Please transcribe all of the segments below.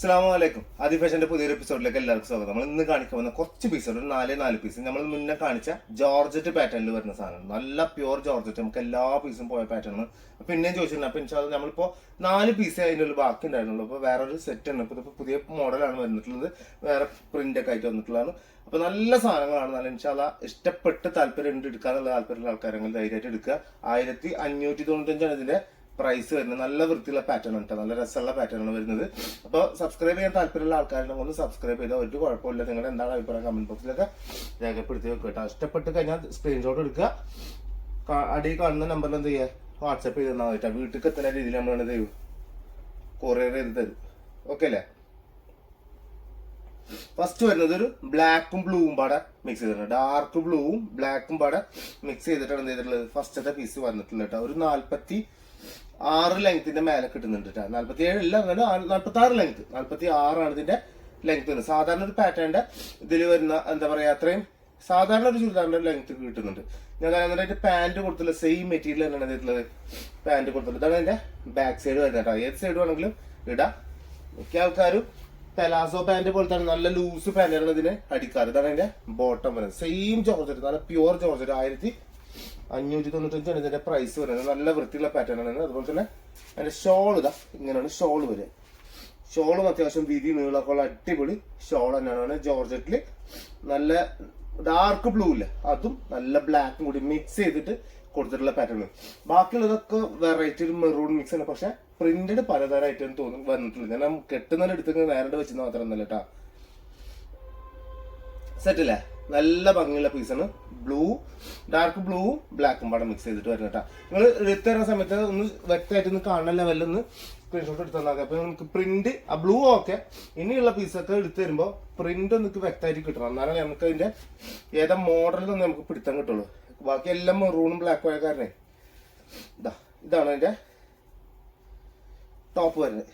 അസ്സലാമലൈക്കും. ആദി ഫാഷന്റെ പുതിയൊരു എപ്പിസോഡിലേക്ക് എല്ലാവർക്കും സ്വാഗതം. നമ്മൾ ഇന്ന് കാണിക്കുന്ന കുറച്ച് പീസ്, ഒരു നാല് പീസ് നമ്മൾ മുന്നേ കാണിച്ച ജോർജറ്റ് പാറ്റേണിൽ വരുന്ന സാധനം, നല്ല പ്യുവർ ജോർജറ്റ്. നമുക്ക് എല്ലാ പീസും പോയ പാറ്റേൺ പിന്നെയും ചോദിച്ചിട്ടുണ്ട്. അപ്പൊ ഇൻഷാ അല്ലാഹ് നമ്മളിപ്പോ 4 പീസേ അതിൻ്റെ ഉള്ളിൽ ബാക്കി ഉണ്ടായിരുന്നുള്ളൂ. അപ്പൊ വേറൊരു സെറ്റ് ആണ്. ഇപ്പൊ പുതിയ മോഡലാണ് വന്നിട്ടുള്ളത്, വേറെ പ്രിന്റ് ഒക്കെ ആയിട്ട് വന്നിട്ടുള്ളതാണ്. അപ്പൊ നല്ല സാധനങ്ങളാണ്. നല്ല ഇൻഷാ അല്ലാഹ് ഇഷ്ടപ്പെട്ട് താല്പര്യം എടുക്കാനുള്ള താല്പര്യമുള്ള ആൾക്കാരെങ്കിൽ ധൈര്യമായിട്ട് എടുക്കുക. 1595 ഇതിന്റെ പ്രൈസ് വരുന്നത്. നല്ല വൃത്തിയുള്ള പാറ്റേൺ ആണ്, നല്ല രസമുള്ള പാറ്റേൺ ആണ് വരുന്നത്. അപ്പോൾ സബ്സ്ക്രൈബ് ചെയ്യാൻ താല്പര്യമുള്ള ആൾക്കാരുടെ ഒന്ന് സബ്സ്ക്രൈബ് ചെയ്താൽ ഒരു കുഴപ്പമില്ല. നിങ്ങളുടെ എന്താണ് അഭിപ്രായം കമന്റ് ബോക്സിലൊക്കെ രേഖപ്പെടുത്തി വെക്കുക കേട്ടോ. ഇഷ്ടപ്പെട്ട് കഴിഞ്ഞാൽ സ്ക്രീൻഷോട്ട് എടുക്കുക, അടിയിൽ കാണുന്ന നമ്പറിൽ എന്ത് ചെയ്യുക, വാട്സപ്പ് ചെയ്ത് തന്നാൽ കേട്ടോ. വീട്ടിലേക്ക് എത്തുന്ന രീതിയിൽ നമ്മൾ എന്ത് ചെയ്യും, കൊറിയർ ചെയ്ത് തരും. ഓക്കെ അല്ലേ? ഫസ്റ്റ് വരുന്നത് ഒരു ബ്ലാക്കും ബ്ലൂവും പാടെ മിക്സ് ചെയ്തിട്ടുണ്ട്. ഡാർക്ക് ബ്ലൂവും ബ്ലാക്കും പാടെ മിക്സ് ചെയ്തിട്ടാണ് എന്ത് ചെയ്തിട്ടുള്ളത് ഫസ്റ്റത്തെ പീസ് വന്നിട്ടുള്ളത് കേട്ടോ. ഒരു 46 ലെങ്ത്തിന്റെ മേലെ കിട്ടുന്നുണ്ട് കേട്ടോ. 47 അല്ല, 46 ലെങ്ത്, 46 ഇതിന്റെ ലെങ്ത് വരുന്നത്. സാധാരണ ഒരു പാറ്റേണിന്റെ ഇതിൽ വരുന്ന എന്താ പറയാ, അത്രയും സാധാരണ ഒരു ചുരിദാറിന്റെ ലെങ്ത് കിട്ടുന്നുണ്ട്. ഞാൻ അതിന്റെ പാന്റ് കൊടുത്തുള്ള സെയിം മെറ്റീരിയൽ തന്നെയാണ് ചെയ്തിട്ടുള്ളത്. പാന്റ് കൊടുത്തുള്ളത് ഇതാണ് അതിന്റെ ബാക്ക് സൈഡ് വരുന്നത് കേട്ടോ. ഏത് സൈഡ് വേണമെങ്കിലും ഇടാം. മിക്ക ആൾക്കാരും പെലാസോ പാന്റ് പോലത്തെ നല്ല ലൂസ് പാന്റാണ് ഇതിന് അടിക്കാറ്. ഇതാണ് അതിന്റെ ബോട്ടം വരുന്നത്. സെയിം ജോർജറ്റ്, നല്ല പ്യുവർ ജോർജറ്റ്. 1595 ഇതിന്റെ പ്രൈസ് വരുന്നത്. നല്ല വൃത്തിയുള്ള പാറ്റേൺ ആണ്. അതുപോലെ തന്നെ അതിന്റെ ഷോൾ ഇതാ ഇങ്ങനെയാണ് ഷോൾ വരിക. ഷോളും അത്യാവശ്യം വീതി നീളമൊക്കെ ഉള്ള അടിപൊളി ഷോൾ തന്നെയാണ്. ജോർജറ്റില് നല്ല ഡാർക്ക് ബ്ലൂ ഇല്ല, അതും നല്ല ബ്ലാക്കും കൂടി മിക്സ് ചെയ്തിട്ട് കൊടുത്തിട്ടുള്ള പാറ്റേൺ. ബാക്കിയുള്ളതൊക്കെ വെറൈറ്റി മെറൂൺ മിക്സ് ആണ്. പക്ഷെ പ്രിന്റഡ് പലതരമായിട്ടാണ് തോന്നുന്നു വന്നിട്ടുള്ളത്. ഞാൻ കെട്ടുന്നതിനെടുത്ത് നേരിട്ട് വെച്ചത് മാത്രമൊന്നുമല്ല കേട്ടോ. സെറ്റല്ലേ? നല്ല ഭംഗിയുള്ള പീസാണ്. ബ്ലൂ, ഡാർക്ക് ബ്ലൂവും ബ്ലാക്കും പാടെ മിക്സ് ചെയ്തിട്ട് വരുന്ന കേട്ടോ. നിങ്ങൾ എടുത്തു തരുന്ന സമയത്ത് ഒന്ന് വ്യക്തമായിട്ട് ഒന്ന് കാണുന്ന ലെവലിൽ സ്ക്രീൻഷോട്ട് എടുത്ത് തന്നാൽ. അപ്പൊ നമുക്ക് പ്രിന്റ് ആ ബ്ലൂ ഓക്കെ, ഇനിയുള്ള പീസൊക്കെ എടുത്തു തരുമ്പോൾ പ്രിന്റ് ഒന്ന് വ്യക്തമായിട്ട് കിട്ടണം. എന്നാലും നമുക്ക് അതിന്റെ ഏതാ മോഡലിലൊന്നും നമുക്ക് പിടുത്തം കിട്ടുള്ളൂ. ബാക്കി എല്ലാം മെറൂണും ബ്ലാക്കും ആയ കാരണേ ഇതാണ് അതിന്റെ ടോപ്പ് വരുന്നത്.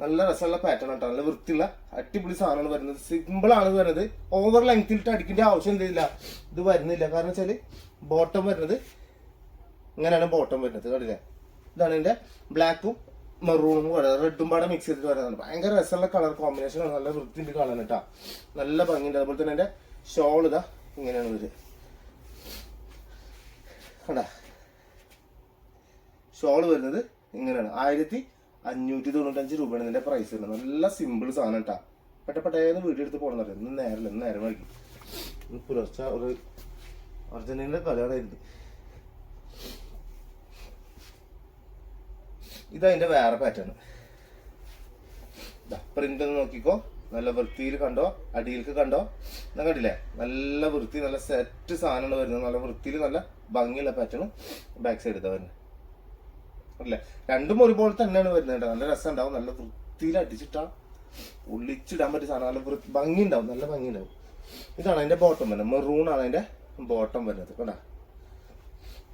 നല്ല രസമുള്ള പാറ്റേൺ ആട്ടോ. നല്ല വൃത്തിയുള്ള അടിപൊളി സാധനമാണ് വരുന്നത്. സിമ്പിൾ ആണ് വരുന്നത്. ഓവർ ലെങ്തിലിട്ട് അടിക്കേണ്ട ആവശ്യം എന്തില്ല, ഇത് വരുന്നില്ല. കാരണം വെച്ചാല് ബോട്ടം വരുന്നത് ഇങ്ങനെയാണ് ബോട്ടം വരുന്നത്. കണ്ടില്ലേ? ഇതാണ് ഇതിന്റെ ബ്ലാക്കും മെറൂണും റെഡും പാടെ മിക്സ് ചെയ്തിട്ട് വരുന്നതാണ്. ഭയങ്കര രസമുള്ള കളർ കോമ്പിനേഷൻ ആണ്. നല്ല വൃത്തിന്റെ കളർ കേട്ടാ, നല്ല ഭംഗിയുണ്ട്. അതുപോലെ തന്നെ എന്റെ ഷോൾ ഇതാ ഇങ്ങനെയാണ് വരിക. കണ്ടാ, ഷോൾ വരുന്നത് ഇങ്ങനെയാണ്. 1595 രൂപയാണ് ഇതിന്റെ പ്രൈസ് വരുന്നത്. നല്ല സിമ്പിൾ സാധനം കേട്ടാ. പെട്ടെന്ന് വീഡിയോ എടുത്ത് പോകണമെന്ന് അറിയാം. ഇന്ന് നേരം വൈകി. പുലർച്ച ഒരു അർജന്റീനയുടെ കളിയായിരുന്നു. ഇതതിന്റെ വേറെ പാറ്റേൺ. പ്രിന്റ് ഒന്ന് നോക്കിക്കോ, നല്ല വൃത്തിയിൽ കണ്ടോ, അടിയിലേക്ക് കണ്ടോ, എന്നാ കണ്ടില്ലേ? നല്ല വൃത്തി, നല്ല സെറ്റ് സാധനമാണ് വരുന്നത്. നല്ല വൃത്തിയിൽ നല്ല ഭംഗിയുള്ള പാറ്റേൺ ബാക്ക് സൈഡ് ഇതാ വരുന്നത്. അല്ലേ? രണ്ടും ഒരുപോലെ തന്നെയാണ് വരുന്നത്. നല്ല രസം ഉണ്ടാവും. നല്ല വൃത്തിയിൽ അടിച്ചിട്ടാ ഒളിച്ചിടാൻ പറ്റിയ സാധനം. നല്ല ഭംഗി ഉണ്ടാവും, നല്ല ഭംഗി ഉണ്ടാവും. ഇതാണ് അതിന്റെ ബോട്ടം വരുന്നത്. മെറൂൺ ആണ് അതിന്റെ ബോട്ടം വരുന്നത്. കണ്ടാ,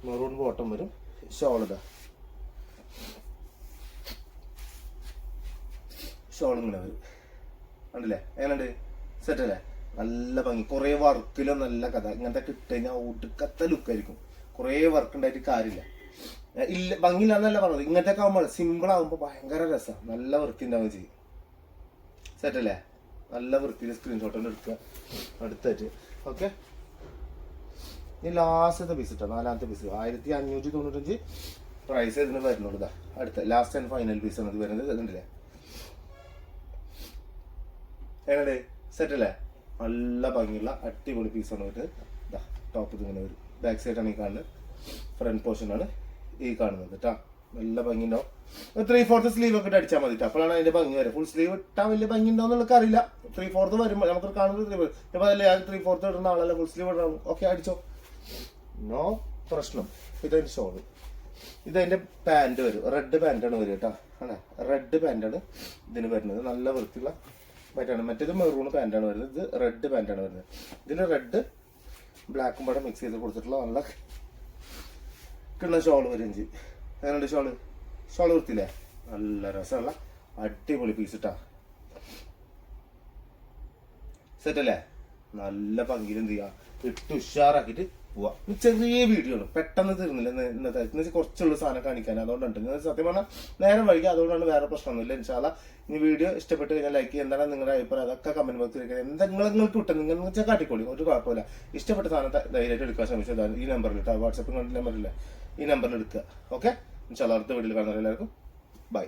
മെറൂൺ ബോട്ടം വരും. ഷോൾ ഇതാ, ഷോൾ ഇങ്ങനെ വരും. കണ്ടില്ലേ? എങ്ങനെയുണ്ട്? സെറ്റ് അല്ലേ? നല്ല ഭംഗി. കുറെ വർക്കിലോ നല്ല കഥ. ഇങ്ങനത്തെ കിട്ടുകഴിഞ്ഞാൽ ഒടുക്കത്തെ ലുക്കായിരിക്കും. കുറെ വർക്ക് ഉണ്ടായിട്ട് കാര്യമില്ല. ഇല്ല, ഭംഗിയില്ല എന്നല്ല പറഞ്ഞത്. ഇങ്ങനത്തെ ഒക്കെ ആകുമ്പോൾ സിമ്പിൾ ആകുമ്പോൾ ഭയങ്കര രസമാണ്. നല്ല വൃത്തി ഉണ്ടാവുകയും ചെയ്യും. സെറ്റല്ലേ? നല്ല വൃത്തിയിൽ സ്ക്രീൻഷോട്ട് എടുക്കുക അടുത്തായിട്ട്. ഓക്കെ, ഇനി ലാസ്റ്റത്തെ പീസ് ഇട്ടോ, 4ാമത്തെ പീസ്. 1595 പ്രൈസ് ഇതിന് വരുന്നുള്ളൂ. ഇതാ അടുത്ത ലാസ്റ്റ് ആൻഡ് ഫൈനൽ പീസ് ആണ് ഇത് വരുന്നത്. അതുണ്ടല്ലേ? എങ്ങനെ? സെറ്റല്ലേ? നല്ല ഭംഗിയുള്ള അടിപൊളി പീസാണ് വരുന്നത്. ഇതാ ടോപ്പ് ഇതിങ്ങനെ വരും. ബാക്ക് സൈഡാണ് ഈ കാണുന്നത്. ഫ്രണ്ട് പോർഷൻ ആണ് ഈ കാണുന്നത് കേട്ടോ. നല്ല ഭംഗി ഉണ്ടാവും. 3/4 സ്ലീവ് ഒക്കെ ഇട്ട് അടിച്ചാൽ മതി. അപ്പോഴാണ് അതിന്റെ ഭംഗി വരും. ഫുൾ സ്ലീവ് ഇട്ടാൽ വലിയ ഭംഗി ഉണ്ടാവും എന്നുള്ളത് അറിയില്ല. 3/4 വരുമ്പോൾ നമുക്ക് കാണുന്നത് 3/4 ഇടുന്ന ആളല്ല, ഫുൾ സ്ലീവ് ഇടണം. ഓക്കെ, അടിച്ചോ, നോ പ്രശ്നം. ഇതതിന്റെ ഷോള്, ഇതതിന്റെ പാന്റ് വരും. റെഡ് പാന്റാണ് വരിക കേട്ടോ. ആണ് റെഡ് പാന്റാണ് ഇതിന് വരുന്നത്. നല്ല വൃത്തിയുള്ള പാന്റാണ്. മറ്റേത് മെറൂൺ പാന്റാണ് വരുന്നത്. ഇത് റെഡ് പാന്റാണ് വരുന്നത്. ഇതിൽ റെഡ് ബ്ലാക്കും പാടെ മിക്സ് ചെയ്ത് കൊടുത്തിട്ടുള്ള നല്ല കിണ്ണ ഷോള് വരും ചെയ്യും. അങ്ങനെയുണ്ട് ഷോള് വൃത്തിയില്ലേ? നല്ല രസമുള്ള അടിപൊളി പീസ് ഇട്ടാ. സെറ്റല്ലേ? നല്ല ഭംഗിയിൽ എന്ത് ചെയ്യാ, ഇട്ട് ഉഷാറാക്കിയിട്ട് പോവാ. ചെറിയ വീഡിയോ ആണ്, പെട്ടെന്ന് തീർന്നില്ല ഇന്നത്തെ. ഇന്ന് കുറച്ചുള്ള സാധനം കാണിക്കാൻ, അതുകൊണ്ടുണ്ട് സത്യം പറഞ്ഞാൽ നേരം വൈകി, അതുകൊണ്ടാണ്, വേറെ പ്രശ്നമൊന്നുമില്ല. ഇൻഷാല്ലാ ഇനി വീഡിയോ ഇഷ്ടപ്പെട്ട് കഴിഞ്ഞാൽ ലൈക്ക് ചെയ്യുക. എന്താണ് നിങ്ങളുടെ അഭിപ്രായം അതൊക്കെ കമന്റ് ബോക്സിൽ ഇരിക്കുന്നത്. നിങ്ങൾക്ക് കിട്ടും, നിങ്ങൾ കാട്ടിക്കോളി, ഒരു കുഴപ്പമില്ല. ഇഷ്ടപ്പെട്ട സാധനം ധൈര്യമായിട്ട് എടുക്കാൻ ശ്രമിച്ചതാണ്. ഈ നമ്പറിൽ കേട്ടോ, വാട്സപ്പ് നമ്പറില്ല, ഈ നമ്പറിൽ എടുക്കുക. ഓക്കെ, ഇൻഷാല്ലാ അടുത്ത വീഡിയോയിൽ കാണുന്നത് എല്ലാവർക്കും ബൈ.